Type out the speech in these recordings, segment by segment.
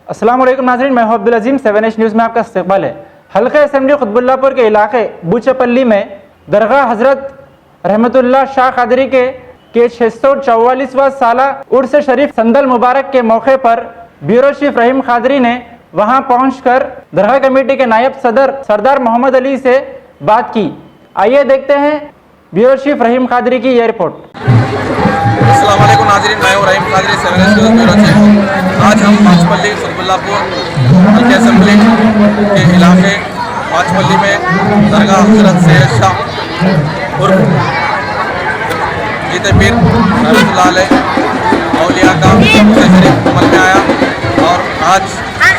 अस्सलाम वालेकुम नाज़रीन, मैं हूं अब्दुल अजीम। 7H न्यूज़ में आपका इस्तकबाल है। हल्का असेंबली कुतुबुल्लाहपुर के इलाके बूचपल्ली में दरगाह हज़रत रहमतुल्लाह शाह कादरी के 644वां साला उर्स शरीफ संदल मुबारक के मौके पर ब्यूरो चीफ रहीम कादरी ने वहां पहुंचकर दरगाह कमेटी के नायब सदर सरदार मोहम्मद अली से बात की। आइए देखते हैं ब्यूरो चीफ रहीम कादरी की यह रिपोर्ट। अस्सलाम वालेकुम नाज़रीन, मैं हूं Rahim Qadri, 7H news bureau chief. आज हम पाँचपल्ली कुतुबुल्लाहपुर हल्के असेंबली के इलाके पाँचपल्ली में दरगाह हज़रत सैयद शाह उर्फ जीते पीर रहमतुल्लाह अलैह औलिया का उर्स शरीफ अमल में आया और आज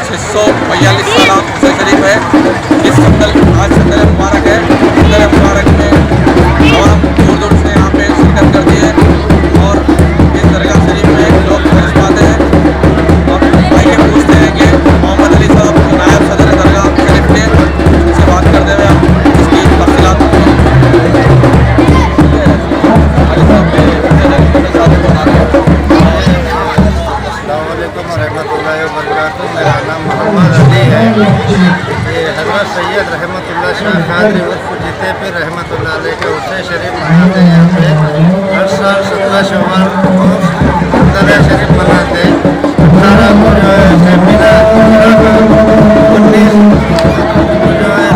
642 साला उर्स शरीफ है। इस आज संदल मुबारक है। संदल मुबारक में तमाम दूर दूर से यहाँ पे शिरकत करती है और इस दरगाह शरीफ में लोग पाते हैं। और आइए पूछते हैं कि मोहम्मद अली साहब नायब सदर दरगाह शरीफ के उनसे बात करते हुए हम इसकी तफसीलात मेरा नाम मोहम्मद अली है। ये हज़रत सैयद रहमतुल्लाह शाह कादरी उर्फ जीते पीर रहमतुल्लाह अलैह के उर्स शरीफ मनाते हैं। यहाँ पे हर साल 17 शव्वाल को संदल शरीफ मनाते हैं। 18 को जो है 19 को जो है